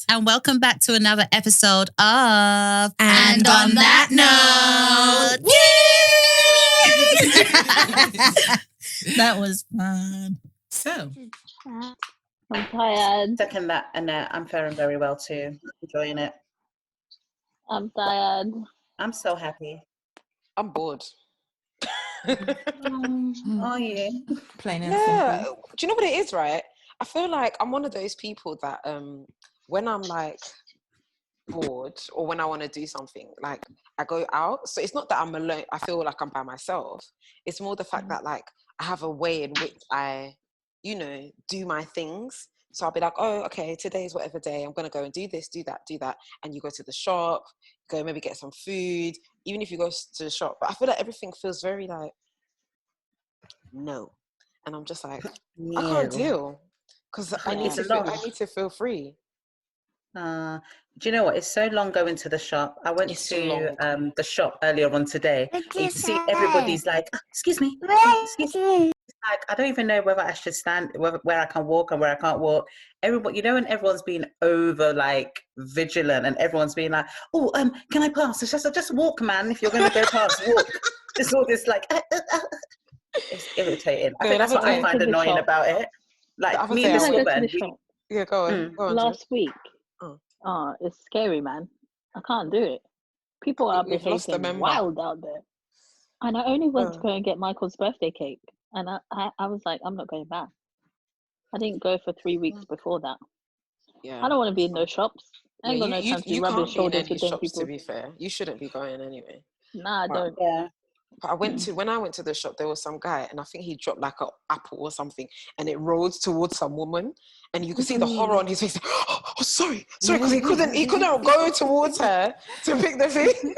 and welcome back to another episode of And on that note, that was fun. So, I'm tired. Second that, Annette. I'm faring very well too. Enjoying it. I'm tired. I'm so happy. I'm bored. Are you? plain and Yeah. simple. Do you know what it is, right? I feel like I'm one of those people that when I'm like bored or when I want to do something, like I go out. So it's not that I'm alone. I feel like I'm by myself. It's more the fact that like I have a way in which I, do my things. So I'll be like, oh, okay, today's whatever day. I'm going to go and do this, do that. And you go to the shop, go maybe get some food, even if you go to the shop. But I feel like everything feels very like, no. And I'm just like, I can't deal because I need to feel free. Do you know what? It's so long going to the shop. I went to the shop earlier on today. You see everybody's like, excuse me. It's like, I don't even know whether I should stand, where I can walk and where I can't walk. Everybody, and everyone's being over like vigilant and everyone's being like, oh, can I pass? It's just walk, man. If you're going to go past, walk. It's all this like, it's irritating. I think that's what I find annoying about it. Like me and this woman. Yeah, go on. Last week. It's scary, man. I can't do it. People are behaving wild out there. And I only went to go and get Michael's birthday cake. And I was like, I'm not going back. I didn't go for 3 weeks before that. Yeah. I don't want to be in those shops. I ain't got no time to be rubbing shoulders with them shops, people. to be fair. You shouldn't be going anyway. Nah, I don't. Yeah. But when I went to the shop, there was some guy, and I think he dropped like an apple or something, and it rolled towards some woman, and you could see the horror on his face. Oh, sorry, because he couldn't go towards her to pick the thing.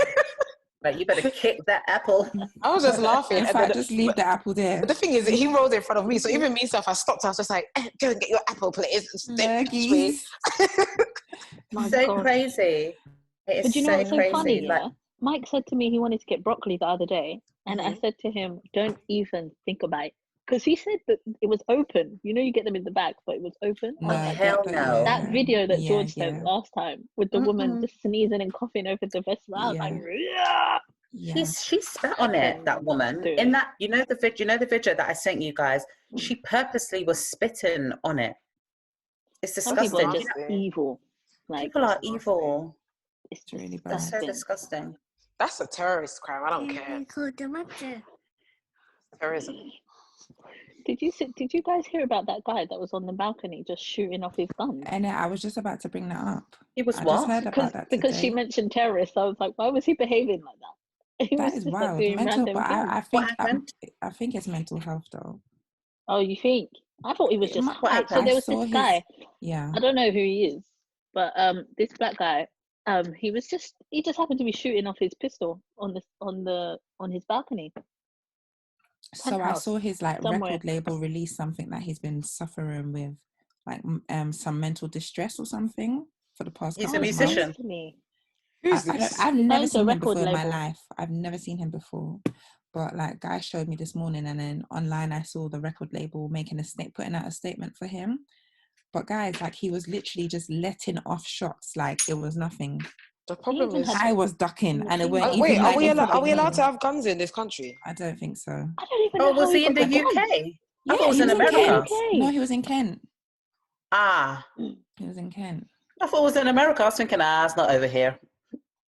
Like, you better kick that apple. I was just laughing. In fact, just leave the apple there. But the thing is, he rolled in front of me, so even me myself, I stopped. I was just like, go and get your apple, please. So crazy. It is but you know what's so crazy. funny? Yeah? Mike said to me he wanted to get broccoli the other day, and I said to him, don't even think about it. Because he said that it was open. You get them in the bag, but it was open. No, hell no. That video that George sent last time with the woman just sneezing and coughing over the vessel, I was like, yeah. She spat on it, that woman. In that, the video that I sent you guys, she purposely was spitting on it. It's disgusting. Some people are just evil. Like, people are evil. It's really bad. That's so disgusting. That's a terrorist crime. I don't care. Terrorism. Did you guys hear about that guy that was on the balcony just shooting off his gun? And I was just about to bring that up. He was I what? just heard about that because today. she mentioned terrorists. I was like, why was he behaving like that? That is wild. Mental, but I think it's mental health though. Oh, you think? I thought he was just high. So there was this guy. Yeah. I don't know who he is, but this black guy. He just happened to be shooting off his pistol on his balcony. So I saw his record label release something that he's been suffering with, like some mental distress or something for the past. He's a musician. Who's this? I've never seen him before in my life. I've never seen him before, but like guy showed me this morning, and then online I saw the record label putting out a statement for him. But guys, like he was literally just letting off shots like it was nothing. The problem is I was ducking, and it weren't even. Wait, like are we allowed to have guns in this country? I don't think so. I don't even know. Oh, was he in the UK? Yeah, I thought it was in America. No, he was in Kent. He was in Kent. I thought it was in America. I was thinking, it's not over here.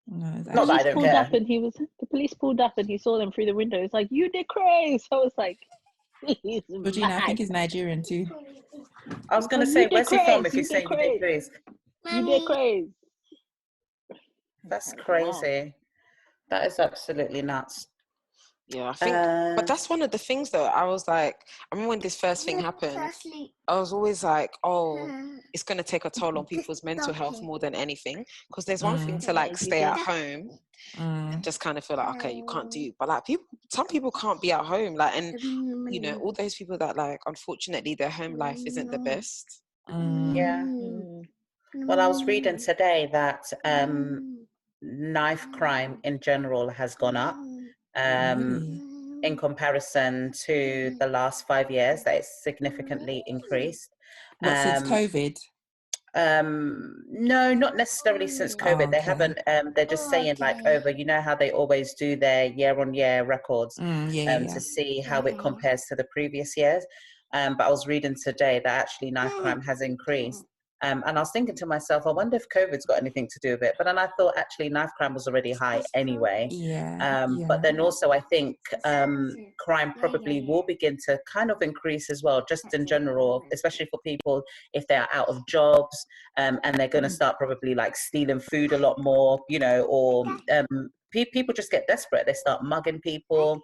No, not that I don't care. The police pulled up and he saw them through the window. It's like, you did crazy. So I was like, Regina, I think he's Nigerian too. I was going to say, where's he from if he's saying you did crazy? You did crazy. That's crazy. That is absolutely nuts. Yeah, I think, but that's one of the things though. I was like, I remember when this first thing happened, I was always like, it's going to take a toll on people's mental health more than anything. Because there's one thing to like stay at home and just kind of feel like, okay, you can't do, but like some people can't be at home. Like, and all those people that like, unfortunately, their home life isn't the best. Yeah. Well, I was reading today that knife crime in general has gone up. In comparison to the last 5 years, that it's significantly increased. Since COVID? No, not necessarily since COVID. They haven't. They're just saying like over. You know how they always do their year-on-year records to see how it compares to the previous years. But I was reading today that actually knife crime has increased. And I was thinking to myself, I wonder if COVID's got anything to do with it. But then I thought actually knife crime was already high anyway. But then also I think crime probably will begin to kind of increase as well, just in general, especially for people if they are out of jobs and they're going to start probably like stealing food a lot more, you know, or people just get desperate. They start mugging people.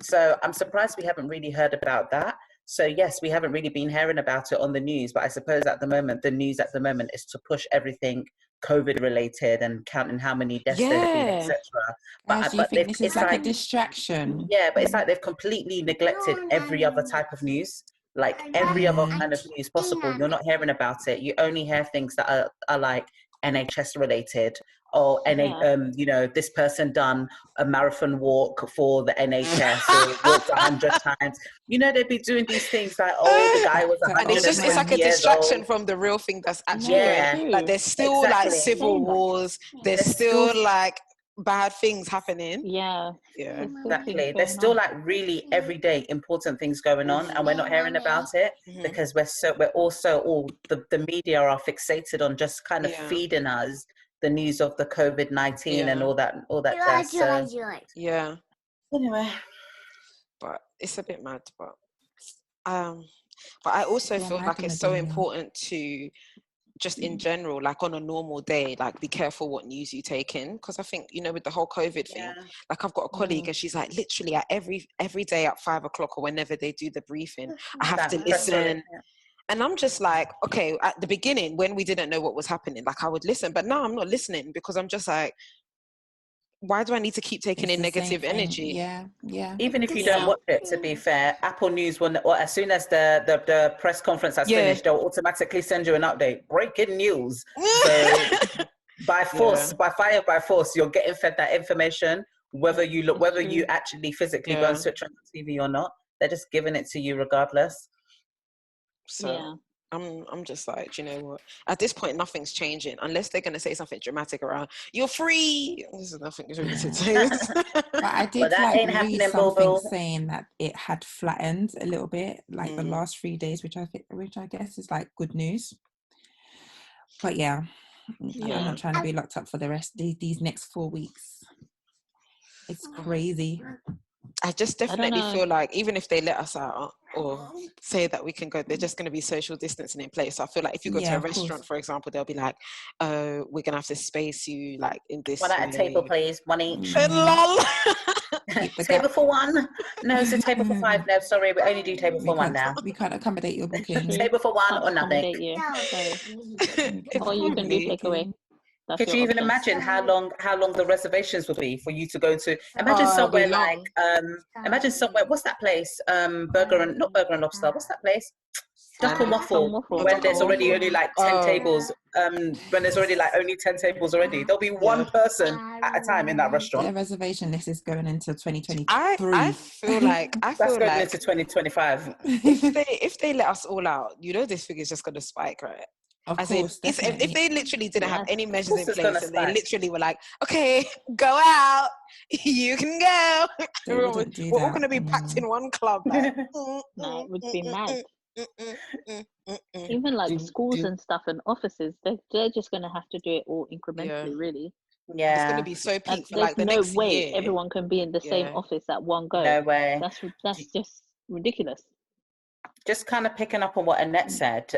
So I'm surprised we haven't really heard about that. So yes, we haven't really been hearing about it on the news, but I suppose at the moment, the news at the moment is to push everything COVID related and counting how many deaths there's been, etc. But you think this is like a distraction? Yeah, but it's like they've completely neglected every other type of news, like every other kind of news possible. You're not hearing about it. You only hear things that are like NHS related, or you know, this person done a marathon walk for the NHS or walked 100 times. You know, they'd be doing these things like, oh, the guy was 100 and it's like a distraction from the real thing that's actually going. Like there's still like civil wars. There's still like bad things happening. Exactly. There's still like really everyday important things going on, and we're not hearing about it because we're also all the media are fixated on just kind of feeding us the news of the COVID-19 and all that jazz. So, anyway, but it's a bit mad. But I also feel like it's so important to just in general, like on a normal day, like be careful what news you take in, because I think, you know, with the whole COVID thing, like I've got a colleague and she's like, literally at every day at 5 o'clock or whenever they do the briefing, I have to listen. And I'm just like, okay, at the beginning when we didn't know what was happening, like I would listen, but now I'm not listening because I'm just like, why do I need to keep taking in negative energy? Even if you don't watch it, to be fair, Apple News will, or as soon as the press conference has finished, they'll automatically send you an update. Breaking news. So by force, by fire, by force, you're getting fed that information, whether you actually physically go and switch on the TV or not. They're just giving it to you regardless. So I'm just like, you know what? At this point, nothing's changing unless they're going to say something dramatic around "you're free." There's nothing really to say. But I did read something saying that it had flattened a little bit, like the last 3 days, which I guess is like good news. But I'm not trying to be locked up for the rest these next 4 weeks. It's crazy. I just definitely feel like even if they let us out or say that we can go, they're just going to be social distancing in place. So I feel like if you go to a restaurant, for example, they'll be like, oh, we're going to have to space you like in this. One at a table, please. One each. Lol. Table for one? No, it's a table for five. No, sorry, we only do table for one now. We can't accommodate your booking. Table for one or nothing. Or you can do takeaway. Could you even imagine how long the reservations would be for you to go to? Imagine somewhere like what's that place? Not Burger and Lobster. What's that place? Duck and Waffle. When there's already only like 10 tables. When there's already like only 10 tables already, there'll be one person at a time in that restaurant. The reservation list is going into 2023. I feel like that's going into 2025. If they let us all out, you know, this figure's just going to spike, right? Of course, if they literally didn't have any measures in place and they literally were like, okay, go out, you can go. We're all going to be packed in one club. Like, no, it would be mad. Even like schools and stuff and offices, they're just going to have to do it all incrementally, really. Yeah, it's going to be so peak for like the no next way year. Everyone can be in the same office at one go. No way. That's just ridiculous. Just kind of picking up on what Annette said,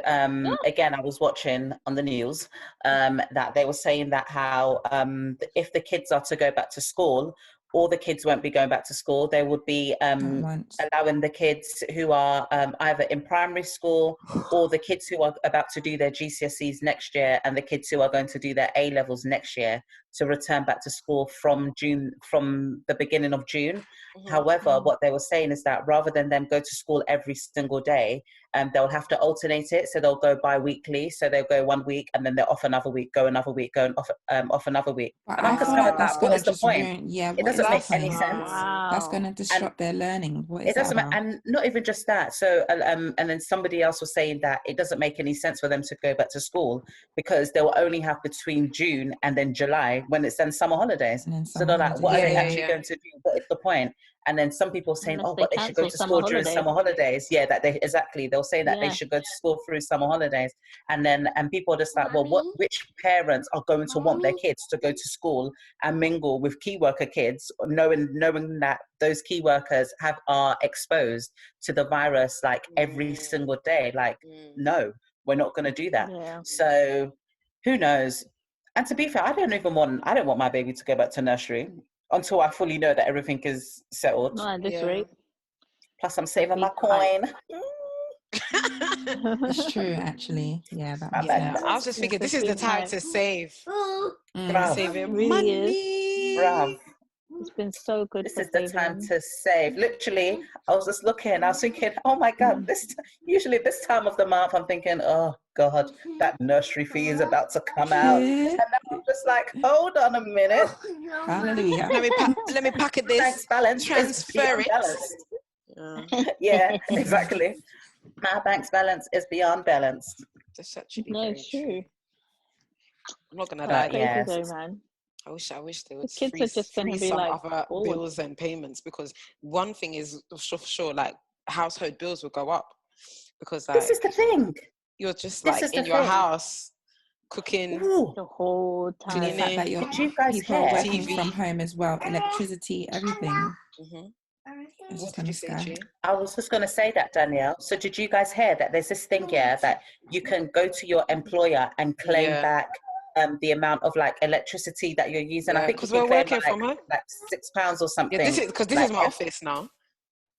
again, I was watching on the news that they were saying that how if the kids are to go back to school, all the kids won't be going back to school. They would be allowing the kids who are either in primary school or the kids who are about to do their GCSEs next year and the kids who are going to do their A-levels next year to return back to school from the beginning of June. However, what they were saying is that rather than them go to school every single day they'll have to alternate it. So they'll go bi-weekly. So they'll go 1 week and then they're off another week, go another week, go off another week. But And I I'm just feel kind like of that's like, gonna what is the just point? ruin. Yeah, It what is doesn't the make any point? sense. That's gonna disrupt their learning. What is It doesn't that about? and not even just that. So and then somebody else was saying that it doesn't make any sense for them to go back to school because they'll only have between June and then July when it's then summer holidays. And then So they're like, what are they actually going to do? What is the point? And then some people saying, Unless oh, they but they should go cancel to summer school during holidays. summer holidays. Yeah, that they exactly. They'll say that they Yeah. should go to school through summer holidays. And people are just like, well, which parents are going to want their kids to go to school and mingle with key worker kids, knowing that those key workers are exposed to the virus like every single day? Like, no, we're not going to do that. Yeah. So who knows? And to be fair, I don't want my baby to go back to nursery until I fully know that everything is settled. Not at this rate. Plus, I'm saving my coin. That's true, actually. Yeah, that makes Yeah, sense. I was just thinking, this is the time to save. Bruv. Saving Really money. Bruv. It's been so good. This for is the saving. time to save. Literally, I was just looking. I was thinking, oh my God, usually this time of the month, I'm thinking, oh God, that nursery fee is about to come out. And now I'm just like, hold on a minute. Hallelujah. Let me packet this. Thanks, balance. Transfer it. Balanced. Yeah, exactly. My bank's balance is beyond balanced. That's actually No, very it's true. I'm not gonna But lie. yeah. Crazy though, man. I wish they would The kids are just gonna free be some like, other bored. bills and payments, because one thing is for sure, like household bills will go up because like This is the thing. you're just This like is in the your thing. house cooking. Ooh, The whole The time. fact that Did you guys people are hear? working TV. from home as well, electricity, everything. Mhm. It's What just did gonna you say, sky. Chi? I was just going to say that, Danielle. So did you guys hear that there's this thing here that you can go to your employer and claim Yeah. back the amount of like electricity that you're using? I Yeah, think you because can we're claim working from home. like £6 or something. Yeah, this is because this Like, is my office now.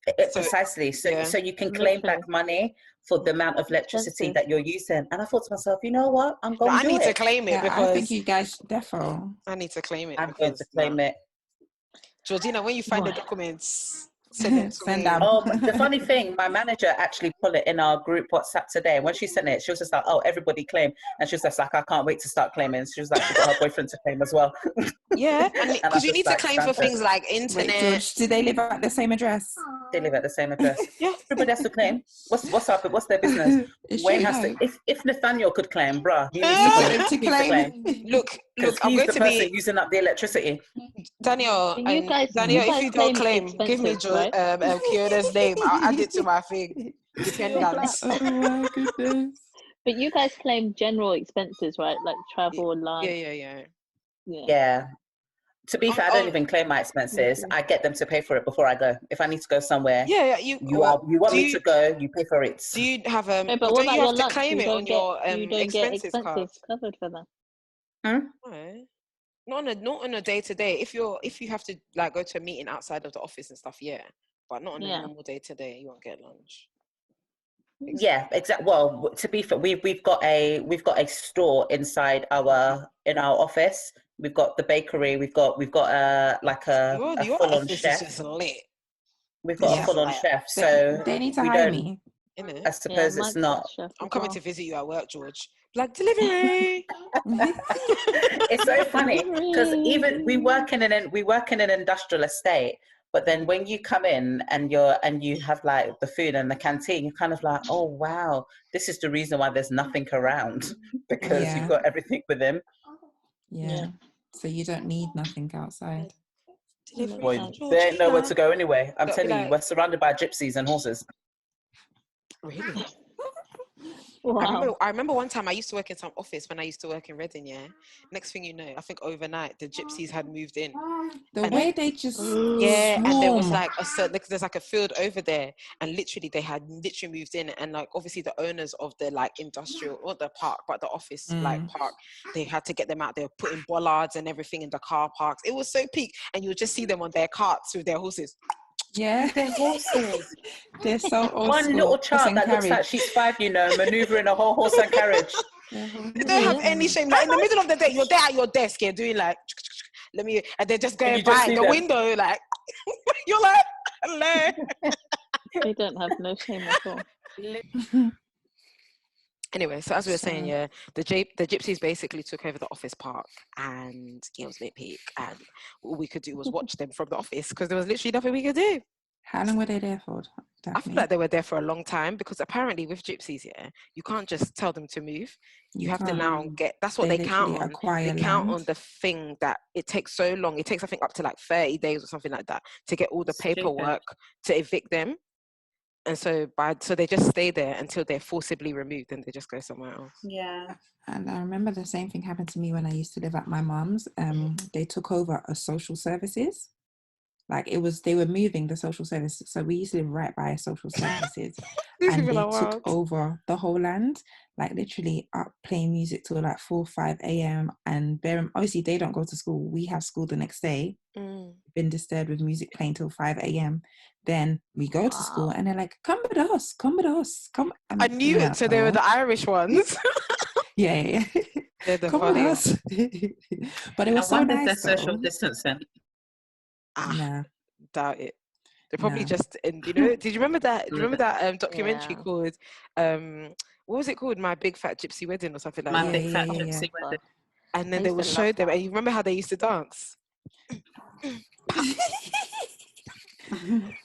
So, precisely. So yeah. so you can claim back money for the amount of electricity Expensive. that you're using. And I thought to myself, you know what? I'm going I to do need to it. claim it Yeah, I think because you guys defo. I need to claim it I'm going because to claim it. Georgina, when you find the What? documents, send them to Send me. them. Oh, but the funny thing, my manager actually put it in our group WhatsApp today. And when she sent it, she was just like, oh, everybody claim. And she was just like, I can't wait to start claiming. She was like, she got her boyfriend to claim as well. Yeah, and And because I'm you need just to like, claim for things fantastic. like Wait, internet. George, do they live at the same address? They live at the same address. Yeah. Everybody has to claim. What's up? What's their business? It's Wayne true, has no. to. If Nathaniel could claim, bruh, he You needs to want claim. him to He needs to claim? Look, Because I'm he's going the to person be using up the electricity. Daniel. You And guys- Daniel, you if guys you don't claim claim, give me expenses, right? Kiona's name. I'll add it to my thing. Dependence. Oh my goodness. But you guys claim general expenses, right? Like travel, lunch. Yeah. Yeah. To be fair, I don't Oh, even claim my expenses. I get them to pay for it before I go. If I need to go somewhere, yeah. you want me to go, you pay for it. Do you have No, but or what don't about you your have to lunch? claim You it on your you don't get expenses card? expenses covered for that. No. Not on a day to day. If you have to like go to a meeting outside of the office and stuff, yeah. But not on a normal day to day. You won't get lunch. Yeah, exactly. Well, to be fair, we've got a store inside in our office. We've got the bakery. We've got a Your full on office chef. is just lit. We've got Yeah. a full on chef. So They need to we hire don't. me. Innit? I suppose it's Mike's not. chef I'm as coming well. to visit you at work, George. Like delivery. It's so funny because even we work in an industrial estate, but then when you come in and you have like the food and the canteen, you're kind of like, oh wow, this is the reason why there's nothing around because Yeah. you've got everything with him. Yeah. So you don't need nothing outside. Delivery Boy, from George. they ain't nowhere to go anyway. I'm That'd be telling you, like- we're surrounded by gypsies and horses. Really? Wow. I remember one time I used to work in some office when I used to work in Reading, yeah. Next thing you know, I think overnight the gypsies had moved in. The And way they just Yeah, and there was swarm. like there's like a field over there, and literally they had literally moved in, and like obviously the owners of the like industrial or the park, but the office like park, they had to get them out. They were putting bollards and everything in the car parks. It was so peak, and you would just see them on their carts with their horses. Yeah. They're horses. They're so old One school. little Horse child and that looks like carriage. she's 5, maneuvering a whole horse and carriage. They don't have any shame. Like in the middle of the day, you're there at your desk, you're doing like, and they're just going you just by see the them. window, like you're like, hello. They don't have no shame at all. Anyway, so as we were saying, the gypsies basically took over the office park, and it was lit peak, and all we could do was watch them from the office because there was literally nothing we could do. How long were they there for, Daphne? I feel like they were there for a long time because apparently with gypsies, you can't just tell them to move. You have to now get, that's what they count on. They count on the thing that it takes so long. It takes, I think, up to like 30 days or something like that to get all the paperwork to evict them. And so they just stay there until they're forcibly removed and they just go somewhere else. Yeah. And I remember the same thing happened to me when I used to live at my mum's. They took over a social services. Like they were moving the social services. So we used to live right by social services. And they took over the whole land, like literally up playing music till like 4, 5 a.m. And obviously they don't go to school. We have school the next day. Been disturbed with music playing till 5 a.m. Then we go to school and they're like, come with us, come with us, come. I knew it. So they were the Irish ones. Yeah. They're the come funniest. with us. But it was so nice. Their social distancing. Nah. Doubt it. They're probably just, and did you remember that? Do you remember that documentary called, what was it called? My Big Fat Gypsy Wedding or something like that? My Big Fat Gypsy Wedding. And then they would show them, and you remember how they used to dance?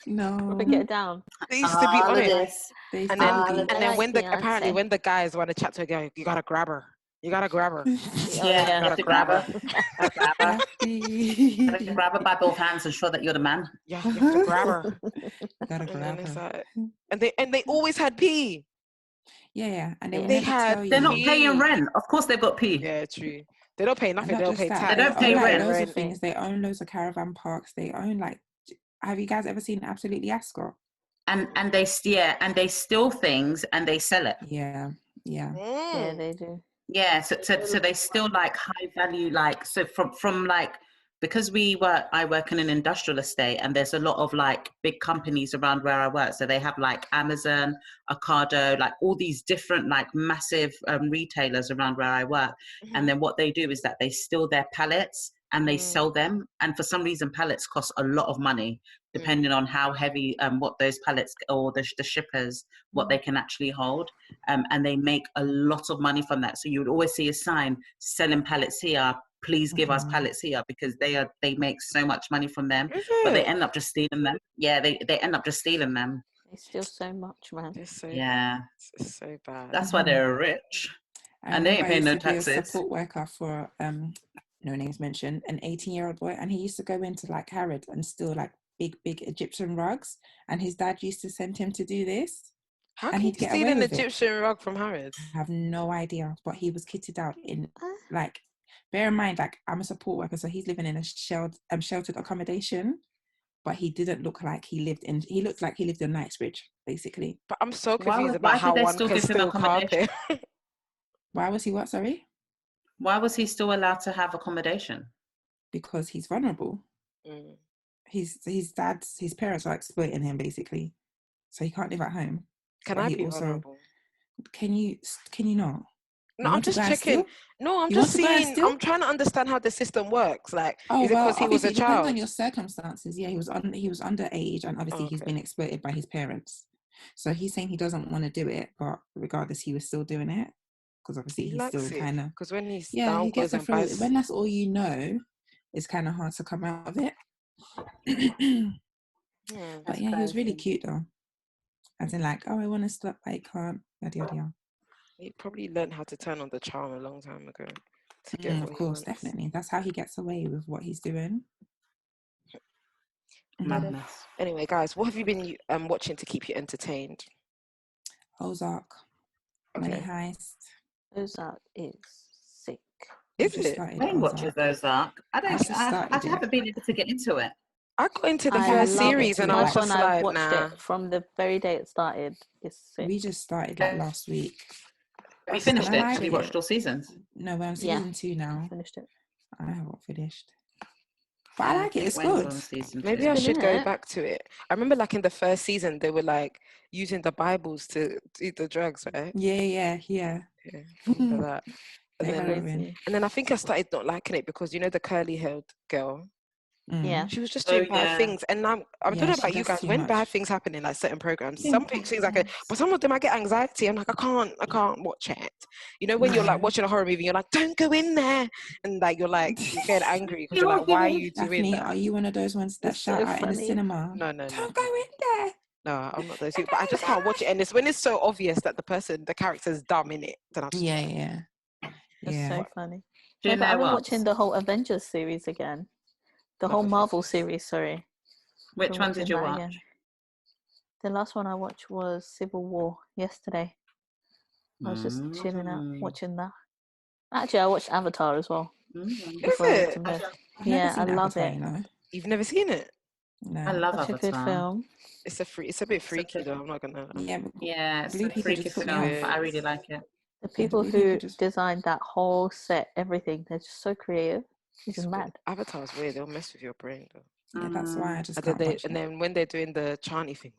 No. Get down. They used to be on it. And then when the guys want to chat to a girl, you gotta grab her. You gotta grab her. You gotta grab her. You gotta grab her by both hands and show that you're the man. Yeah, you have to grab her. Gotta grab her. And they always had pee. Yeah. And they're not paying rent. Of course they've got pee. Yeah, true. They don't pay nothing. They don't pay tax. They don't pay rent. Loads of things. They own loads of caravan parks. They own have you guys ever seen Absolutely Ascot? And they steal things and they sell it. Yeah. Yeah, they do. Yeah, so they still like high value, like, so from like, because I work in an industrial estate and there's a lot of like big companies around where I work. So they have like Amazon, Ocado, like all these different like massive retailers around where I work. Mm-hmm. And then what they do is that they steal their pallets and they sell them. And for some reason, pallets cost a lot of money, depending on how heavy, what those pallets or the shippers, what they can actually hold. And they make a lot of money from that. So you would always see a sign selling pallets here. Please give us pallets here, because they make so much money from them, but they end up just stealing them. Yeah, they end up just stealing them. They steal so much, man. It's so bad. That's why they're rich. And they ain't paying no taxes. I used to be a support worker for no names mentioned, an 18-year-old boy, and he used to go into like Harrods and steal like big Egyptian rugs, and his dad used to send him to do this. How can you steal an Egyptian rug from Harrods? I have no idea, but he was kitted out in like, bear in mind, like, I'm a support worker, so he's living in a sheltered accommodation, but he didn't look like he looked like he lived in Knightsbridge, basically. But I'm so confused about how one can steal carpet. Why was he what, sorry? Why was he still allowed to have accommodation? Because he's vulnerable. His parents are exploiting him, basically, so he can't live at home. Can I be vulnerable? Can you not? No, I'm just checking. No, I'm just seeing. I'm trying to understand how the system works. Like, is it because he was a child? It depends on your circumstances. Yeah, he was underage, and obviously he's been exploited by his parents. So he's saying he doesn't want to do it, but regardless, he was still doing it because obviously he's still kind of. Because when he's he gets it through. When that's all you know, it's kind of hard to come out of it. But yeah, he was really cute though. As in, like, I want to stop, but I can't. Yada yada yada. He probably learned how to turn on the charm a long time ago. Of course, definitely. That's how he gets away with what he's doing. Madness. Anyway, guys, what have you been watching to keep you entertained? Ozark. Money Heist. Ozark is sick. Is it? Wayne watches Ozark. I haven't been able to get into it. I got into the first series and I was just like, nah. It from the very day it started. It's sick. We just started like last week. We finished it. Have you watched all seasons? No, we're on season 2 now. I finished it. I haven't finished. But I like it. It's good. Maybe I should go back to it. I remember like in the first season, they were like using the Bibles to eat the drugs, right? Yeah. I remember that. And then I think I started not liking it because, you know, the curly-haired girl. Yeah. She was just doing bad things, and I don't know about you guys. When bad things happen in like certain programs, some things I can, but some of them I get anxiety. I'm like, I can't watch it. You know, when you're like watching a horror movie, you're like, don't go in there, and like you're getting angry because you're like, why are you doing that? Are you one of those ones that shout out in the cinema? No. Don't go in there. No, I'm not those people. But I just can't watch it, and it's when it's so obvious that the character's dumb in it. Then I just It's so funny. Do you know I've been what? watching the whole Avengers series again. The whole Marvel series, sorry. Which one did you watch? Again. The last one I watched was Civil War yesterday. I was just chilling out, watching that. Actually, I watched Avatar as well. Is it? Yeah, I love it. You've never seen it? No. I love Such Avatar. a good film. It's a bit freaky though. I'm not gonna. Yeah, it's a freaky film, but I really like it. The people who designed that whole set, everything, they're just so creative. It's just mad. Avatar's weird. They'll mess with your brain though. Yeah, that's why I just can't watch it. And then when they're doing the chanty thing.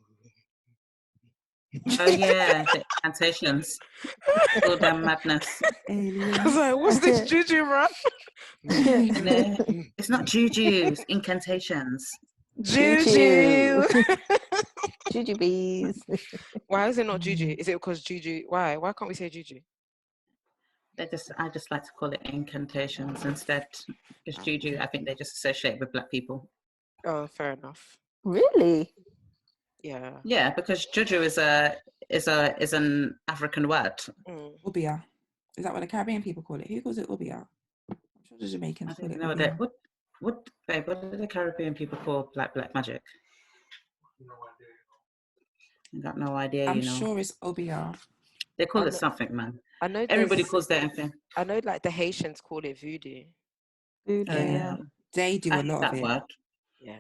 Oh yeah, the incantations. All damn madness. I was like, what's this juju, bro? No, it's not juju, it's incantations. Juju. Juju bees. Why is it not juju? Is it because juju? Why can't we say juju? I just like to call it incantations instead. Because juju, I think they just associate with black people. Oh, fair enough. Really? Yeah. Yeah, because juju is an African word. Ubia. Is that what the Caribbean people call it? Who calls it ubia? I'm sure the Jamaicans call it ubia. What do the Caribbean people call black magic? I got no idea. I'm sure it's ubia. They call it something, man. I know everybody calls that thing. I know, like the Haitians call it voodoo. Voodoo, yeah. They do a lot of it. Word. Yeah,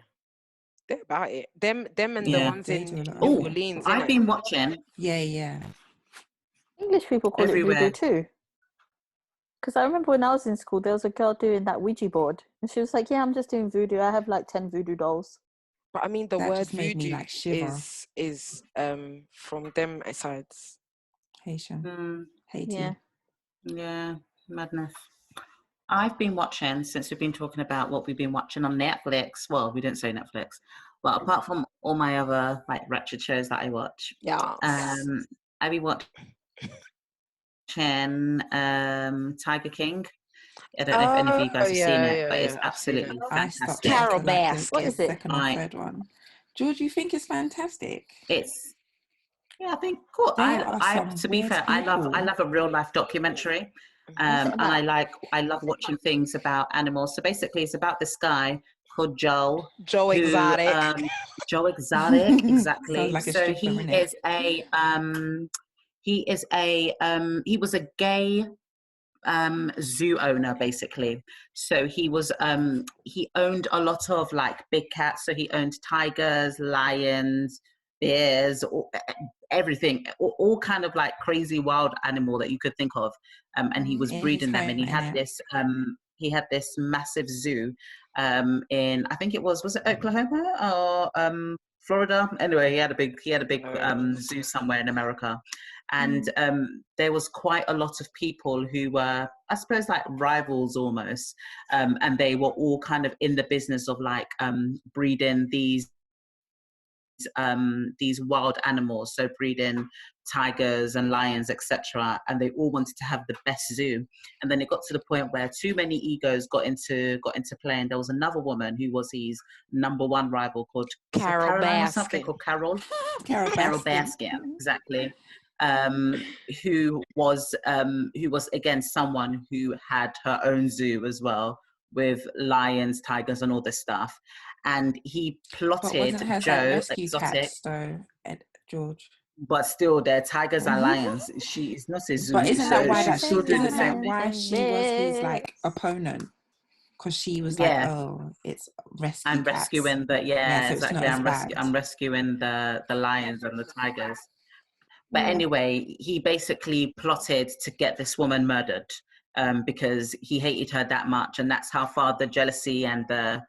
they're about it. Them and the ones in New Orleans. I've been watching. Yeah. English people call it voodoo too. Because I remember when I was in school, there was a girl doing that Ouija board, and she was like, "Yeah, I'm just doing voodoo. I have like 10 voodoo dolls." But I mean, the word voodoo is from them sides. Haitian. Haiti. Yeah, madness. I've been watching, since we've been talking about what we've been watching on Netflix. Well, we didn't say Netflix, but apart from all my other like wretched shows that I watch, I've been watching Tiger King. I don't know if any of you guys have seen it, but it's absolutely fantastic. Carol Baskin. What is it? Second or third one. George, you think it's fantastic? I think cool. To be fair, I love a real life documentary, and I love watching things about animals. So basically, it's about this guy called Joe Exotic. Joe Exotic, exactly. Like so he was a gay zoo owner, basically. So he was he owned a lot of like big cats. So he owned tigers, lions, bears, everything, all kind of like crazy wild animal that you could think of, and he was breeding them, and he had this massive zoo in, I think it was it Oklahoma or Florida? Anyway, he had a big zoo somewhere in America, and there was quite a lot of people who were, I suppose, like rivals almost, and they were all kind of in the business of like breeding these wild animals, so breeding tigers and lions, etc. And they all wanted to have the best zoo. And then it got to the point where too many egos got into play, and there was another woman who was his number one rival called Carol Baskin. Carol Baskin, exactly. Who was again someone who had her own zoo as well, with lions, tigers, and all this stuff. And he plotted Joe Exotic. George. But still, they're tigers and lions. She is not a zoo. But isn't that why she's still doing the same thing? Why she was his like opponent? Because she was like, oh, it's rescue. I'm rescuing the so exactly. I'm rescuing the lions and the tigers. But anyway, he basically plotted to get this woman murdered because he hated her that much, and that's how far the jealousy and the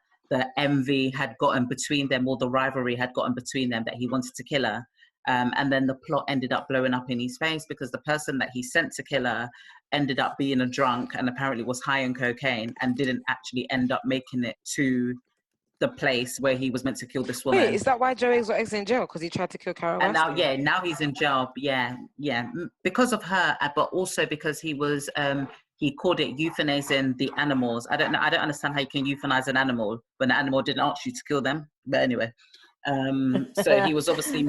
envy had gotten between them, or the rivalry had gotten between them, that he wanted to kill her. And then the plot ended up blowing up in his face, because the person that he sent to kill her ended up being a drunk and apparently was high on cocaine and didn't actually end up making it to the place where he was meant to kill this woman. Wait, is that why Joe Exotic's in jail? Because he tried to kill Carol And now, Baskin? now he's in jail. Yeah, because of her, but also because he was he called it euthanizing the animals. I don't understand how you can euthanize an animal when the animal didn't ask you to kill them. But anyway, so he was obviously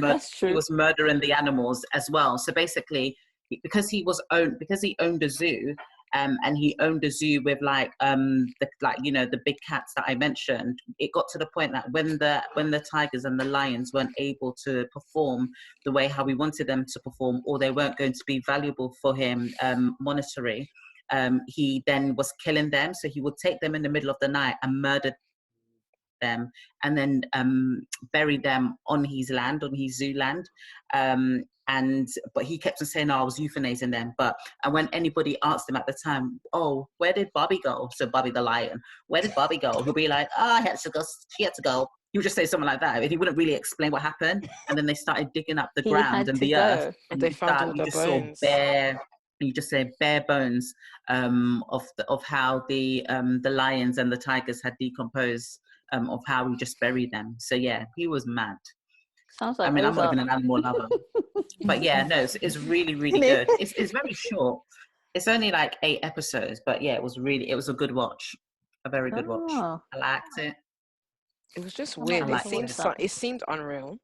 he was murdering the animals as well. So basically, because he owned a zoo. And he owned a zoo with the big cats that I mentioned. It got to the point that when the tigers and the lions weren't able to perform the way how we wanted them to perform, or they weren't going to be valuable for him monetarily, he then was killing them. So he would take them in the middle of the night and murder them, and then bury them on his zoo land. But he kept on saying, "Oh, I was euthanizing them." And when anybody asked him at the time, "Oh, where did Bobby go?" So Bobby the lion, where did Bobby go? He'll be like, "Oh, she had to go." He would just say something like that, and he wouldn't really explain what happened. And then they started digging up the ground and the earth, and they found all the bones. You just say bare bones of how the lions and the tigers had decomposed, of how we just buried them. So yeah, he was mad. Sounds like I'm not even an animal lover, but yeah, no, it's really, really good. It's very short. It's only like 8 episodes, but yeah, it was a good watch, a very good watch. I liked it. It was just weird. It seemed unreal.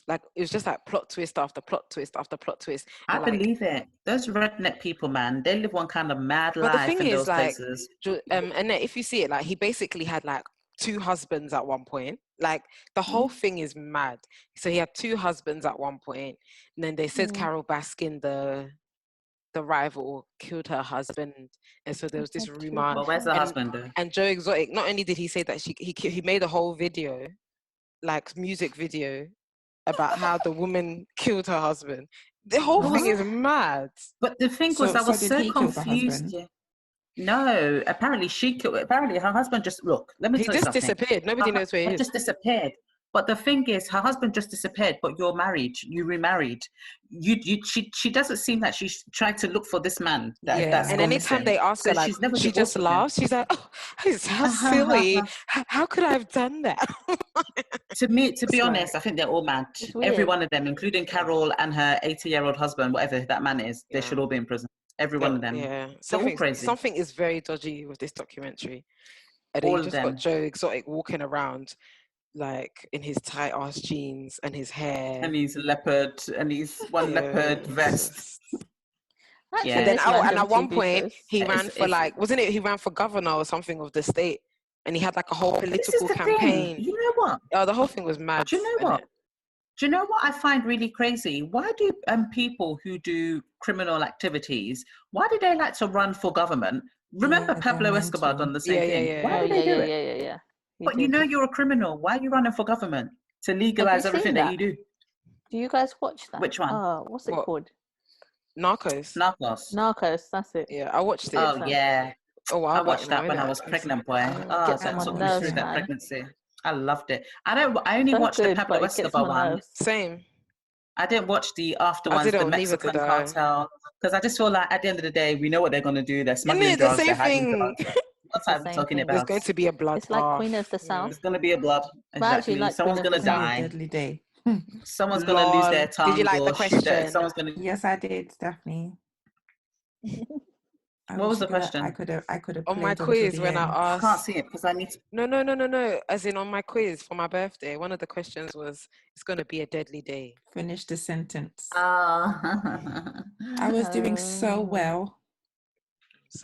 Like it was just like plot twist after plot twist after plot twist. I believe it. Those redneck people, man, they live one kind of mad life. But the thing in is, those places. and then if you see it, like he basically had like 2 husbands at one point. Like the whole thing is mad. So he had 2 husbands at one point, and then they said Carol Baskin, the rival, killed her husband, and so there was this rumor. Well, where's the husband though? And Joe Exotic, not only did he say that he made a whole video, like music video, about how the woman killed her husband. The whole thing is mad. But the thing was, I was so confused. No, apparently her husband just let me tell you something. Disappeared. Nobody knows where he is. Just disappeared. But the thing is, her husband just disappeared, but you're married, you remarried. She doesn't seem that she's trying to look for this man. That's and anytime they ask her, like, she just laughs. She's like, "Oh, how silly! How could I have done that?" To be honest, I think they're all mad. Every one of them, including Carol and her 80-year-old husband, whatever that man is, they should all be in prison. Every one of them. Yeah, crazy. Something is very dodgy with this documentary. And all you just got Joe Exotic walking around like in his tight ass jeans and his hair and his leopard leopard vest. And then at one point he ran for he ran for governor or something of the state, and he had like a whole political campaign. You know what? Oh, the whole thing was mad. Do you know what I find really crazy? Why do people who do criminal activities, why do they like to run for government? Remember Pablo Escobar done the same thing. Why do they do it? Yeah. But you're a criminal. Why are you running for government? To legalize everything that you do. Do you guys watch that? Which one? What's it called? Narcos, that's it. Yeah, I watched it. Oh, yeah. Oh, I watched that when I was pregnant, boy. That took me through that pregnancy. I loved it. I only watched the Pablo Escobar one. Same. I didn't watch the after ones, the Mexican cartel, because I just feel like at the end of the day, we know what they're going to do. They're smuggling drugs. The same thing. What type of talking about? There's going to be a blood. It's like Queen of the South. It's going to be a blood. Exactly. Like someone's going to die. Deadly day. Someone's going to lose their tongue. Did you like the question? Someone's going to. Yes, I did, Daphne. What was the question? I could have. On my quiz when I asked. I can't see it because I need to. No. As in on my quiz for my birthday, one of the questions was, "It's going to be a deadly day." Finish the sentence. I was doing so well.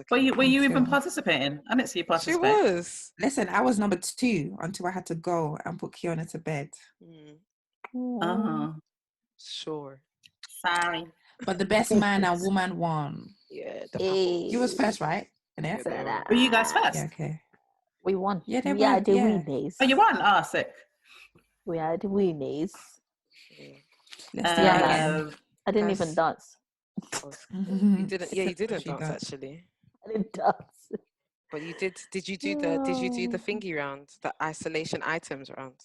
Were you even participating? I didn't see you participate. She was. Listen, I was number 2 until I had to go and put Kiona to bed. Sure. Sorry. But the best man and woman won. Yeah. You was first, right? Were you guys first? Yeah, okay. We won. Yeah, they won. Yeah. Weenies. Oh, you won? Oh, sick. We had weenies. Let's do it again. I didn't even dance. You didn't. Yeah, you didn't dance actually. I didn't dance. But you did. Did you do the thingy round, the isolation items round?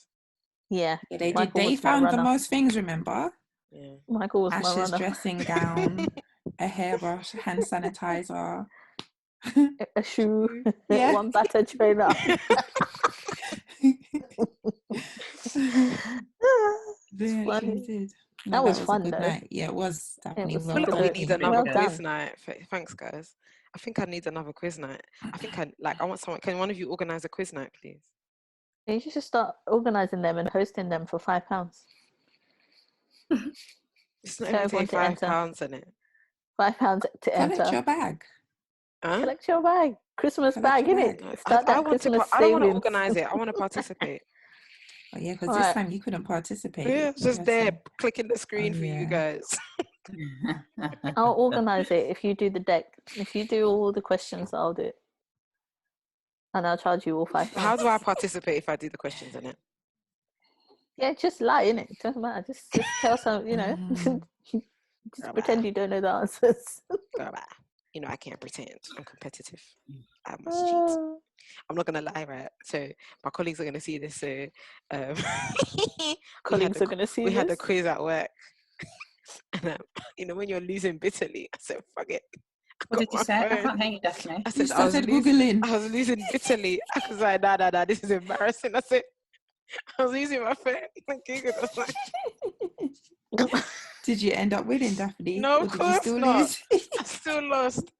Yeah. They did. They found the most things. Remember? Yeah. Michael was Ash's dressing gown, a hairbrush, hand sanitizer, a shoe, one batter trainer. They actually funny. did. That was a fun, good though. night. Yeah, it was definitely was I well feel super like done. we need good. another Well quiz done. night. Thanks, guys. I think I need another quiz night. I think I want someone. Can one of you organize a quiz night, please? You should just start organising them and hosting them for £5. It's not So even everyone take to enter. £5 in it. £5 to Collect enter. your bag. Huh? Collect your bag. Christmas Collect bag, your innit? bag. Start that Christmas I don't want to savings. organize it. I want to participate. Oh yeah, because All this right. time you couldn't participate. Yeah, it's just there, clicking the screen for you yeah. guys. I'll organise it if you do the deck. If you do all the questions, I'll do it. And I'll charge you all £5. How do I participate if I do the questions in it? Yeah, just lie, innit? It doesn't matter. Just tell some, just pretend you don't know the answers. You know, I can't pretend. I'm competitive. I must cheat. I'm not gonna lie, right? So my colleagues are gonna see this. So Colleagues are gonna see this. We had a quiz at work, and when you're losing bitterly, I said, "Fuck it." What did you say? I can't hear you, Daphne. I said, I was Googling. I was losing bitterly. I was like, nah, this is embarrassing. I said, I was using my phone. Google. I was like, did you end up winning, Daphne? No, of course not. Lose? I still lost.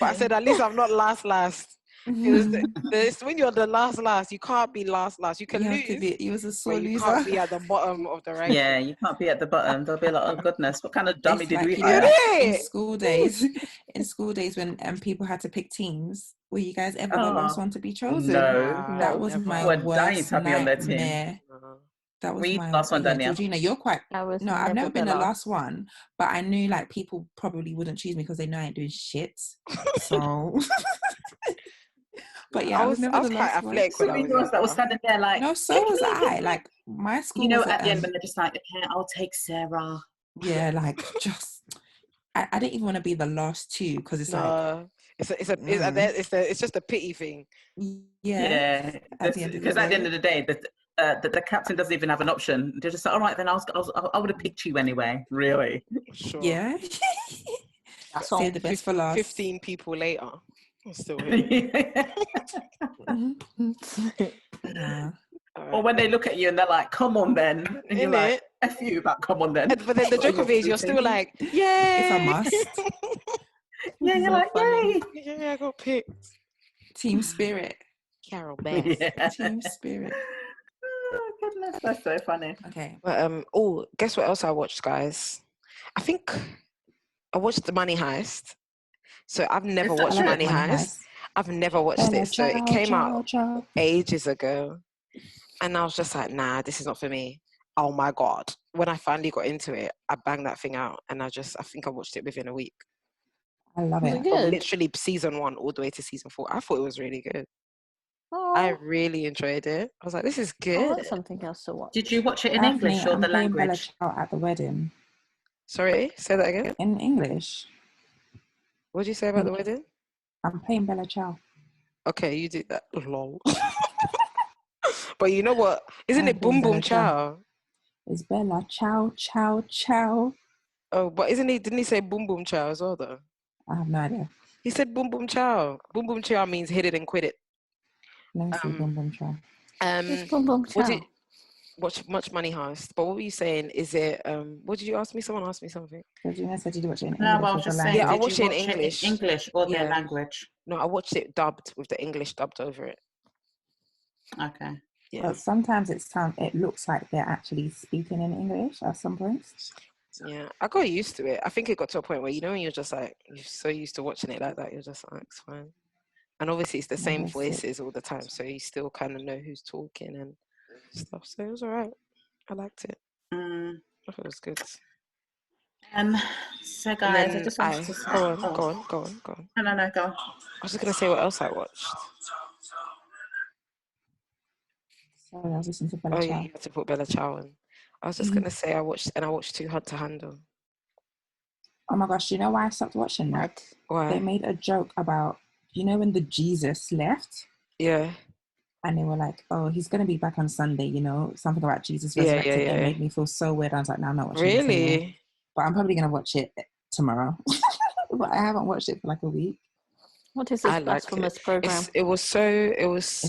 But I said, at least I'm not last. It was when you're the last, you can't be last. You can lose. You was a sore loser. You can't be at the bottom of the ranking. Yeah, you can't be at the bottom. They'll be like, oh goodness, what kind of dummy did we have? have? In school days, when people had to pick teams, were you guys ever the last one to be chosen? No, that was my worst nightmare. That was my last one, Danielle. Georgina, you're quite. I've never been the last one, but I knew like people probably wouldn't choose me because they know I ain't doing shit. So. But yeah, I was never the last one. So that was standing there like. No, so was I. Like my school. You know, at the end when they're just like, okay, I'll take Sarah. Yeah, like just. I didn't even want to be the last two because it's like. It's just a pity thing. Yeah. Because at the end of the day, the captain doesn't even have an option. They're just like, all right, then I would have picked you anyway. Really? Sure. Yeah. That's all. The best for last. 15 people later. I'm still here. Yeah. Or when they look at you and they're like, come on then. And you're like, F you, but come on then. But then the joke of it is you're still like, yay! If I must. Yeah, you're like, yay! Yeah, I got picked. Team spirit. Carol Bass. Yeah. Team spirit. Oh, goodness, that's so funny. Okay. But, guess what else I watched, guys? I think I watched The Money Heist. So I've never watched Money Heist. I've never watched it. So it came out ages ago. And I was just like, nah, this is not for me. Oh my God. When I finally got into it, I banged that thing out. And I think I watched it within a week. I love it. From literally season 1 all the way to season 4. I thought it was really good. Oh. I really enjoyed it. I was like, this is good. I want something else to watch. Did you watch it in English or the language? At the wedding. Sorry, say that again. In English. What did you say about the wedding? I'm playing Bella Ciao. Okay, you did that. Lol. But you know what? Isn't it Boom Boom Chow? It's Bella Ciao, Ciao, Ciao. Oh, but didn't he say Boom Boom Chow as well though? I have no idea. He said Boom Boom Chow. Boom Boom Chow means hit it and quit it. Let me see Boom Boom Chow. Boom Boom Chow. Watch Much Money Heist. But what were you saying? Is it what did you ask me? Someone asked me something. Did you watch it in English? No, I was just saying. Yeah, I watched it in English. English or their language? No, I watched it dubbed with the English dubbed over it. Okay. Yeah. But sometimes it looks like they're actually speaking in English at some points. Yeah, I got used to it. I think it got to a point where when you're just like you're so used to watching it like that, you're just like it's fine. And obviously it's the same voices all the time, so you still kind of know who's talking and stuff. So it was alright. I liked it. I thought it was good. So guys, I just wanted to say, go on. No, go on. I was just gonna say what else I watched. Sorry, I was listening to Bella Ciao. Yeah, you had to put Bella Ciao in. I was just gonna say I watched Too Hot to Handle. Oh my gosh, do you know why I stopped watching that? Why? They made a joke about, when the Jesus left? Yeah. And they were like, oh, he's going to be back on Sunday, something about Jesus resurrected. Yeah. It made me feel so weird. I was like, no, I'm not watching it. Really? But I'm probably going to watch it tomorrow. But I haven't watched it for like a week. What is this blasphemous program? It's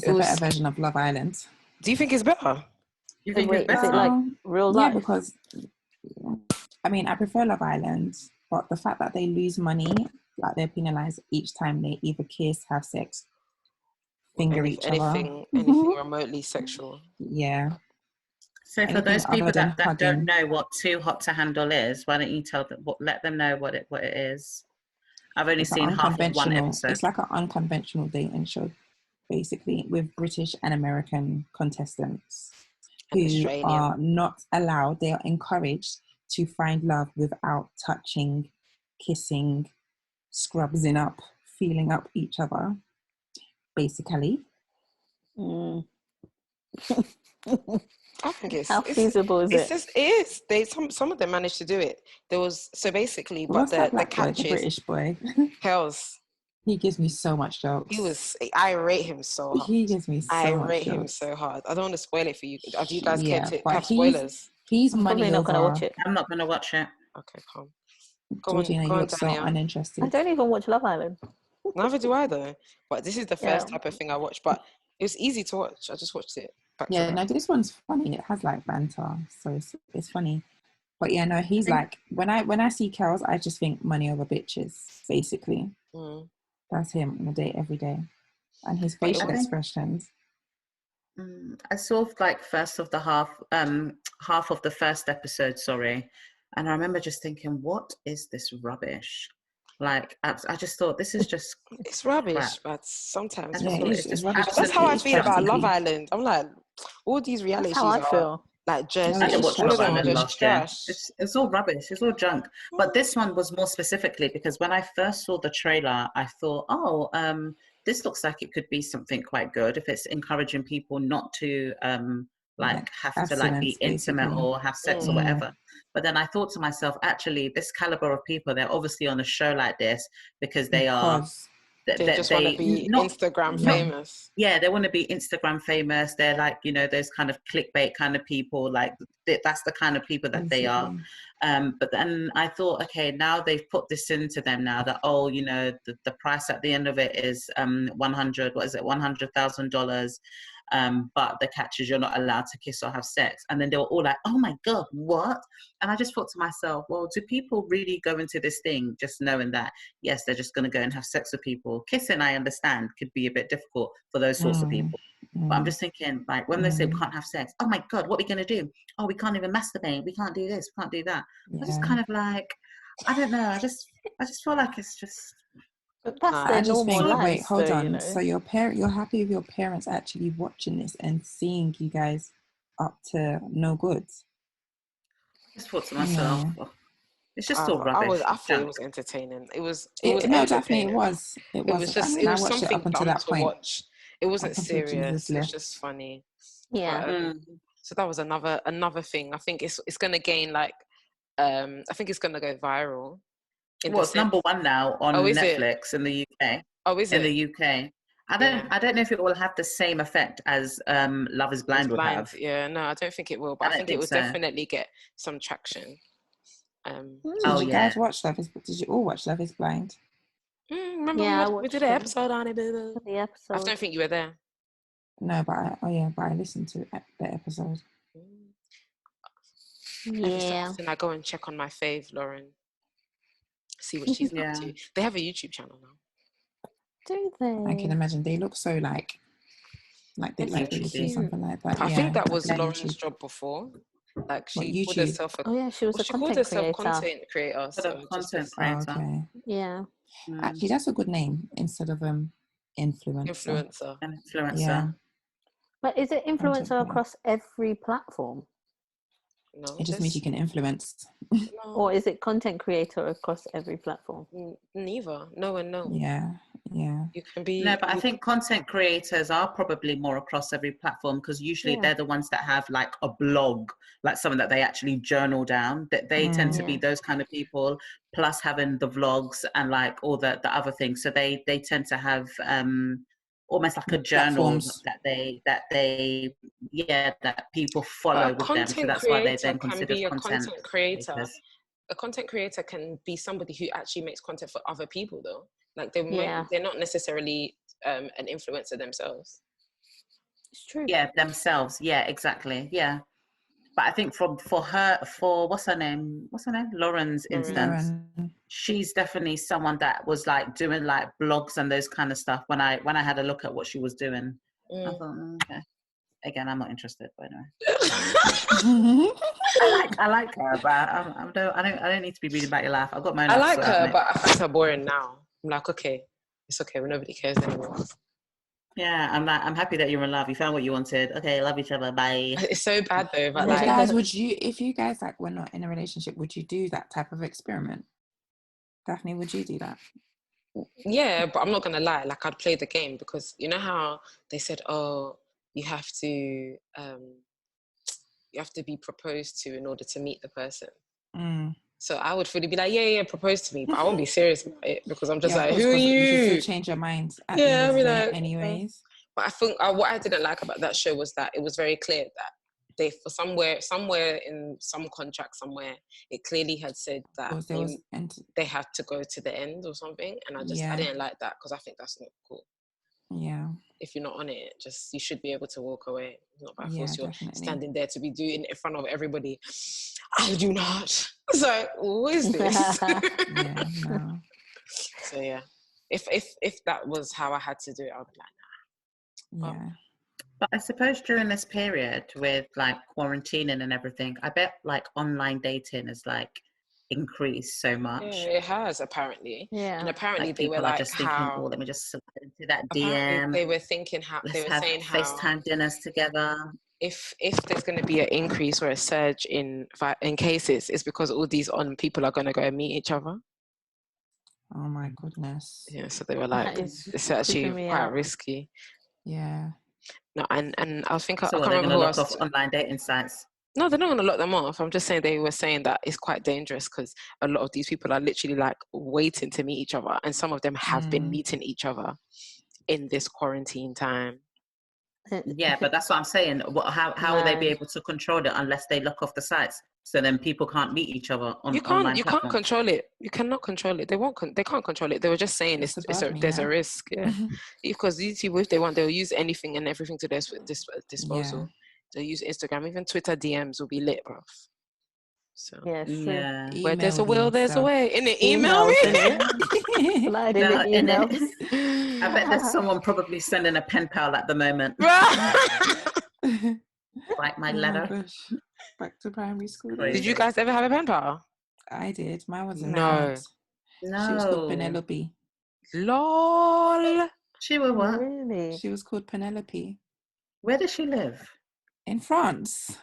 a better version of Love Island. Do you think it's better? You think Wait, it's is it better? like real Yeah, life? because I mean, I prefer Love Island, but the fact that they lose money, like they're penalized each time they either kiss, have sex, finger each other. Anything remotely sexual. Yeah. So for Anything those other people than that don't hugging. know what Too Hot to Handle is, why don't you let them know what it is? I've only It's seen half of one unconventional. episode. It's like an unconventional dating show, basically, with British and American contestants And who Australian. are not allowed. They are encouraged to find love without touching, kissing, scrubbing up, feeling up each other, basically. I think How feasible is it? Just is. Some of them managed to do it. There was so basically, but What's that the black boy, the catches, British boy? Hells. He gives me so much jokes. I rate him so hard. He gives me so much rate him jokes. so hard. I don't want to spoil it for you. Do you guys care to but have spoilers? He's I'm probably money not gonna over. watch it. I'm not going to watch it. Okay, calm. Georgina, you look so Danielle. uninterested. I don't even watch Love Island. Neither do I though. But this is the first type of thing I watch. But it was easy to watch. I just watched it. Yeah, no, this one's funny. It has like banter, so it's funny. But yeah, no, he's like when I see Kels, I just think money over bitches, basically. That's him on a date every day, and his facial expressions. I saw like half of the first episode, sorry, and I remember just thinking, what is this rubbish? Like I just thought this is just it's rubbish, crap. But sometimes it's rubbish. that's how I feel about Love Island. I'm like, all these reality shows I feel. Like just I didn't watch all Love of them are Island just last year. trash. It's all rubbish. It's all junk. But this one was more specifically because when I first saw the trailer, I thought, this looks like it could be something quite good if it's encouraging people not to have to like be intimate basically. Or have sex or whatever. But then I thought to myself, actually, this caliber of people, they're obviously on a show like this because they are. They just want to be Instagram famous. Yeah, they want to be Instagram famous. They're like, those kind of clickbait kind of people. Like that's the kind of people that they are. But then I thought, okay, now they've put this into them now that, the price at the end of it is $100,000. But the catch is you're not allowed to kiss or have sex. And then they were all like, oh my God, what? And I just thought to myself, well, do people really go into this thing just knowing that, yes, they're just going to go and have sex with people? Kissing, I understand, could be a bit difficult for those sorts of people. But I'm just thinking, like, when they say we can't have sex, oh my God, what are we going to do? Oh, we can't even masturbate. We can't do this. We can't do that. Yeah. I just kind of like, I don't know. I just feel like it's just... But that's their normal life. Wait, hold on. So you're happy with your parents actually watching this and seeing you guys up to no good? I just thought to myself, it's just all rubbish. I thought it was entertaining. It was definitely it was. It was just it was something dumb to watch. It wasn't serious. It's just funny. Yeah. So that was another thing. I think it's gonna gain like I think it's gonna go viral. It's number one now on Netflix in the UK. Oh, is it? In the UK. I don't know if it will have the same effect as Love is Blind would have. Yeah, no, I don't think it will, but I think it will definitely get some traction. Did you guys watch Love is? Did you all watch Love is Blind? Remember we did an episode on it. The episode. I don't think you were there. No, but I listened to the episode. Yeah. I go and check on my fave, Lauren. See what she's up to. They have a YouTube channel now. Do they? I can imagine. They look so like they like to do something like that. I think that was Lauren's job before. Like she called herself she was a content creator. So content creator. Okay. Yeah. Actually, that's a good name instead of influencer. Yeah. But is it influencer across every platform? No, it just means you can influence. No. Or is it content creator across every platform? Neither. No and no. Yeah. You can be. No, but I think content creators are probably more across every platform because usually they're the ones that have like a blog, like something that they actually journal down. That they tend to be those kind of people, plus having the vlogs and like all the other things. So they tend to have almost like a journal that people follow with them. So that's why they then consider content creators. A content creator can be somebody who actually makes content for other people, though. Like they're not necessarily an influencer themselves. It's true. Yeah, themselves. Yeah, exactly. Yeah. But I think for what's her name? Lauren's instance, she's definitely someone that was like doing like blogs and those kind of stuff. When I had a look at what she was doing, I thought, okay. Again, I'm not interested, by the way. I like her, but I don't need to be reading about your life. I've got my own. I like her, but I find her boring now. I'm like, okay, it's okay when nobody cares anymore. Yeah, I'm happy that you're in love. You found what you wanted. Okay, love each other. Bye. It's so bad though, but like, guys, if you guys like were not in a relationship, would you do that type of experiment? Daphne, would you do that? Yeah, but I'm not gonna lie. Like, I'd play the game because you know how they said, oh, you have to be proposed to in order to meet the person. So I would fully be like, yeah, propose to me, but I won't be serious about it because I'm just like, who are you? You can change your mind. Yeah, I mean, like, anyways. But I think what I didn't like about that show was that it was very clear that they, for somewhere in some contract somewhere, it clearly had said that they had to go to the end or something, and I didn't like that because I think that's not cool. Yeah. If you're not on it, you should be able to walk away. It's not by force. You're standing there to be doing it in front of everybody. I do not. So who is this? No. So yeah, if that was how I had to do it, I'd be like, nah. Yeah. But I suppose during this period with like quarantining and everything, I bet like online dating is like increased so much. Yeah, it has apparently. Yeah. And apparently like they were like, just thinking, oh, let me just slip into that DM. They were thinking they were saying how FaceTime dinners together. If there's going to be an increase or a surge in cases, it's because all these people are going to go and meet each other. Oh my goodness. Yeah, so they were like, it's actually quite risky. Yeah. No, and I was thinking, so I can't remember who else. Off online dating sites. No, they're not going to lock them off. I'm just saying they were saying that it's quite dangerous because a lot of these people are literally like waiting to meet each other, and some of them have been meeting each other in this quarantine time. Yeah, but that's what I'm saying. How will they be able to control it unless they lock off the sites? So then people can't meet each other on online. You can't control it. You cannot control it. They can't control it. They were just saying there's a risk. Yeah, because these people, if they want, they'll use anything and everything to their disposal. Yeah. They'll use Instagram, even Twitter DMs will be lit, bruv. So yeah. Where there's a will, there's a way. In the email, Slide in the email. I bet there's someone probably sending a pen pal at the moment. Like my letter. Gosh. Back to primary school. Did you guys ever have a pen pal? I did. Mine was in France. No. She was called Penelope. Lol. She was what? Really? She was called Penelope. Where does she live? In France.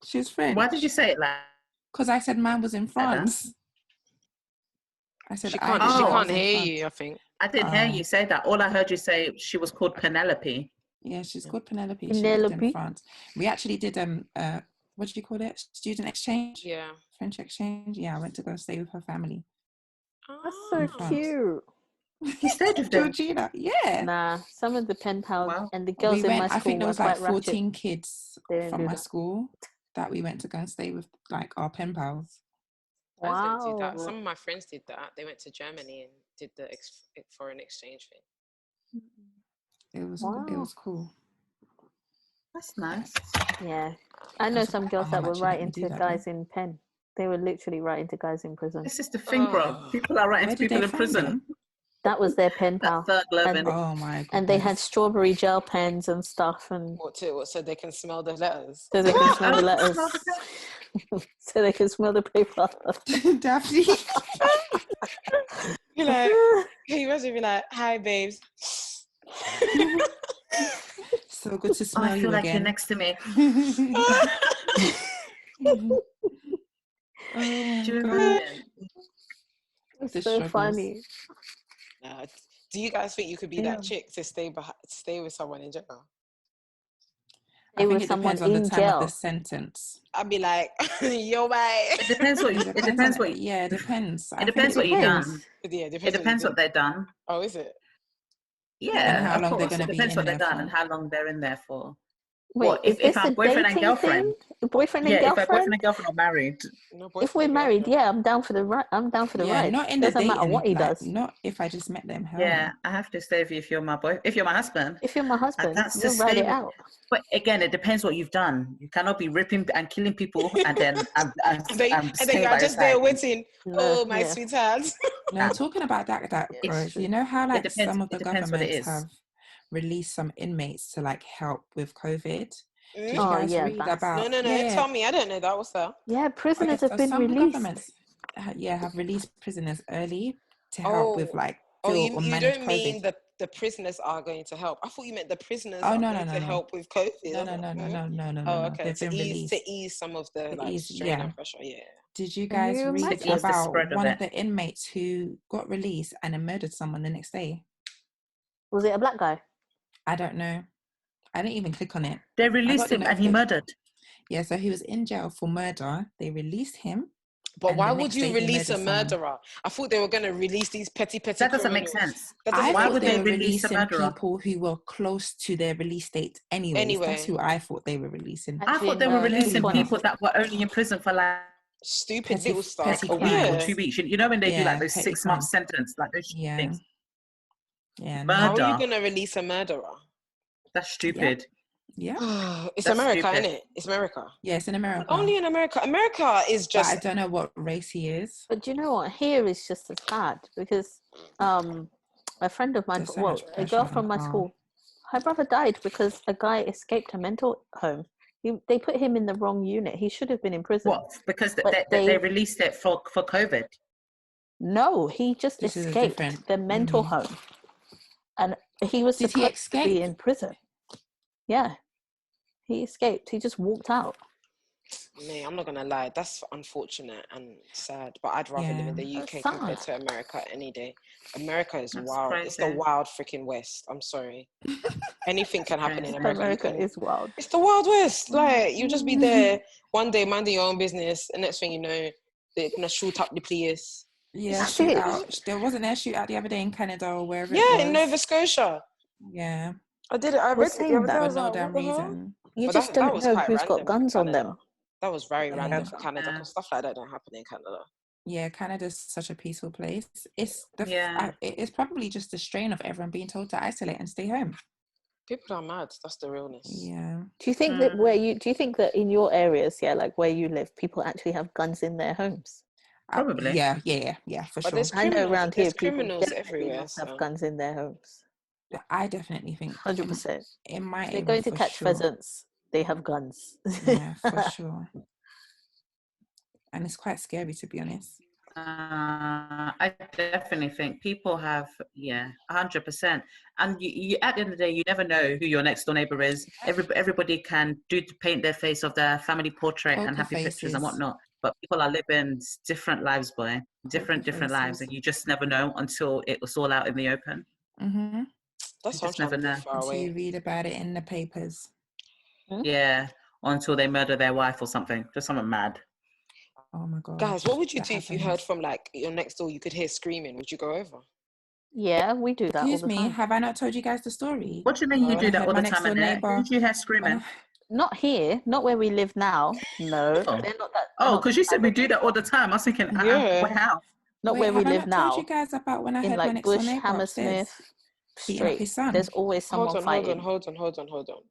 She's French. Why did you say it like? Because I said mine was in France. I said she can't hear you, I think. I didn't hear you say that. All I heard you say, she was called Penelope. Yeah, she's called Penelope. She lived in France. We actually did what did you call it? Student exchange? Yeah. French exchange. Yeah, I went to go stay with her family. That's so cute. You stayed with them? Georgina, yeah. Nah, some of the pen pals and the girls in my school. I think there was like 14 ratchet. kids from my school that we went to go and stay with, like our pen pals. Wow. Did that. Some of my friends did that. They went to Germany and did the foreign exchange thing. It was cool. That's nice. Yeah, I know some girls that were writing to guys in pen. They were literally writing to guys in prison. This is the thing, bro. People are writing to people in prison. Them? That was their pen pal. Oh my god! And they had strawberry gel pens and stuff. And so they can smell the letters. So they can smell the letters. So they can smell the paper. Daphne. You're like, you must be like, hi babes. So good to smell you again. I feel like you're next to me. It's so funny. Do you guys think you could be that chick to stay with someone in jail? I think it depends on the time of the sentence. I'd be like, yo, bye. It depends what. It depends what. Yeah, it depends. It depends what you've done. Yeah, it depends what they've done. Oh, is it? Yeah, and how long they're going to be in there. It depends what they've done and how long they're in there for. What Wait, is if this I'm a boyfriend and dating girlfriend? thing? Boyfriend and Yeah, if I'm girlfriend? boyfriend and girlfriend are married. No, If boyfriend we're and married, girlfriend. yeah, I'm down for the ride. I'm down for the Yeah, ride. not in the Doesn't matter dating, what he like, does. not if I just met them. Hell Yeah, no. I have to stay with you if you're my boy. If you're my husband, If you're my husband, that's to you'll ride stay it with. out. But again, it depends what you've done. You cannot be ripping and killing people and then and then staying you are by your just there side. waiting. No, Oh, my yeah. sweetheart. No, talking about that It's guys, true. you know how It like depends. some of It the depends what it governments is. have released some inmates to like help with COVID. Did you Oh guys yeah, read that's about? No. Yeah, Tell me. I don't know that. What's that? yeah. okay. Prisoners have So been some released. governments, have released prisoners early to help with Oh, like oh, fill or you manage don't COVID. mean that the prisoners are going to help. I thought you meant the prisoners Oh are no, going to no. help with COVID. No, I was no, like, no, no, hmm? no, no, no, no, Oh, no. okay. They've been released. To ease some of the To like ease, strain yeah. and pressure. Yeah. Did you Can guys you read imagine? Ease the about spread of one of it. the inmates who got released and then murdered someone the next day? Was it a black guy? I don't know. I didn't even click on it. They I released got the him and he notification. murdered. Yeah, so he was in jail for murder. They released him. But And why the would next you day he release a murdered someone. murderer? I thought they were going to release these petty That doesn't make criminals. sense. That I doesn't Why make thought would they they were release a releasing murderer? people who were close to their release date anyways. That's Anyway, who I thought they were releasing. I Actually, thought they were no. To be releasing honest, people that were only in prison for like stupid little stuff. petty a week or crimes. 2 weeks. You know when they do like Yeah, those petty 6 month crimes. sentence, like those Yeah. things. Yeah, How are you Murder. going to release a murderer? That's stupid. Yeah. It's That's America, stupid. isn't it? It's America. Yeah, it's in America. Only in America. America is But I just. don't know what race he is. but you know what? Here is just as bad because a friend of mine, There's so well, much a pressure girl on from my her. school, her brother died because a guy escaped a mental home. They put him in the wrong unit. He should have been in prison. What? Because But they released it for COVID. No, he just This is a escaped different- the mental home, and he was Did he supposed to be escape? in prison. Yeah, he escaped. He just walked out. Man, I'm not gonna lie, that's unfortunate and sad. But I'd rather live in the That's UK compared sad. to America any day. America is That's wild. It's the crazy. wild freaking West. I'm sorry. Anything can happen in America. America is wild. It's the Wild West. Like you just be there one day minding your own business, and next thing you know, they're gonna shoot up the place. Yeah, That's it. shootout. There wasn't there a shootout the other day in Canada or wherever it Yeah, was. in Nova Scotia. Yeah, I did it. I We're read it the saying other day. that I for was no like, damn what the hell? reason. You But just that don't was know quite who's random got for guns on Canada. them. That was very random for Yeah. Canada because stuff like that don't happen in Canada. Yeah, Canada's such a peaceful place. It's Yeah. it's probably just the strain of everyone being told to isolate and stay home. People are mad. That's the realness. Yeah. Do you think that do you think that in your areas, like where you live, people actually have guns in their homes? Probably. Yeah, for But sure. there's I know criminals. around here There's people criminals definitely everywhere. not have So. guns in their homes. I definitely think 100%. in my They're area going to for catch sure. pheasants. They have guns. Yeah, for sure. And it's quite scary, to be honest. I definitely think people have, 100%. And you at the end of the day, you never know who your next door neighbor is. Everybody can paint their face of their family portrait and Poker happy pictures and faces. whatnot. But people are living different lives, boy. Different lives, faces. and you just never know until it was all out in the open. Mm-hmm. That's You what I'm just trying never to know. get far Until you away. read about it in the papers. Yeah, until they murder their wife or something. Just something mad. Oh my god. Guys, what would you that do if you happened. heard from like your next door? You could hear screaming. Would you go over? Yeah, we do that Excuse all the me, time. have I not told you guys the story? What do you mean you No. do I that heard all my the next time, door Annette? neighbor. Who did you hear when screaming? Not here, not where we live now. No, Oh. they're not that. Oh, because you said we do that all the time. I was thinking, Yeah. how? Not Wait, where we have I live not told now. you guys about when I In heard my like next door Bush, neighbor upstairs Hammersmith, beating up straight. his son? There's always someone fighting. Hold on.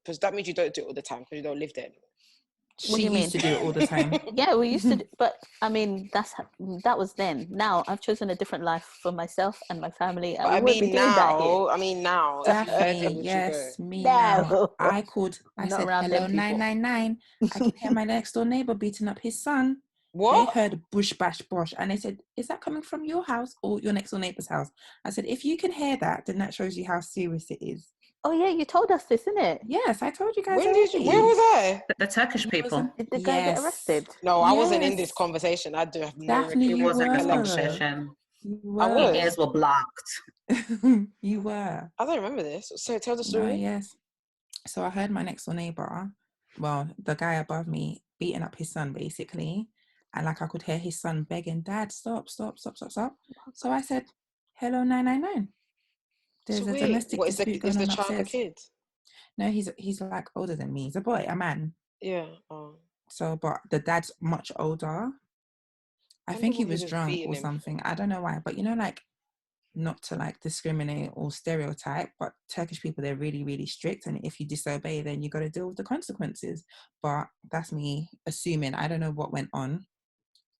Because that means you don't do it all the time because you don't live there. What do She you mean? used to do it all the time. Yeah, we used to, but I mean, that was then. Now I've chosen a different life for myself and my family, and But we I won't be mean doing that here. now. If you heard Daphne, it, would yes, you me No. now. I Not said, around hello, them people. 999. I could hear my next door neighbor beating up his son. go? What? They heard bush, bash, bosh. And they said, is that coming from your house or your next door neighbor's house? I said, if you can hear that, then that shows you how serious it is. Oh yeah, you told us this, isn't it? Yes, I told you guys When already. did you? Where was I? The Turkish people. Did the guy get Yes. arrested? No, I wasn't in this Yes. conversation. I do have no Daphne, It you wasn't this were. conversation. You I were. was. Your ears were blocked. You were. I don't remember this. So tell the No, story. yes. So I heard my next door neighbor, well, the guy above me, beating up his son basically. And like I could hear his son begging, Dad, stop. So I said, hello, 999. There's So a wait, domestic what is dispute is going the on child a upstairs. kid? No, he's like older than me. He's a boy, a man. Yeah. Oh. So, but the dad's much older. I think he was drunk or something. I don't know why, but you know, like, not to like discriminate or stereotype, but Turkish people, they're really, really strict, and if you disobey, then you got to deal with the consequences. But that's me assuming. I don't know what went on,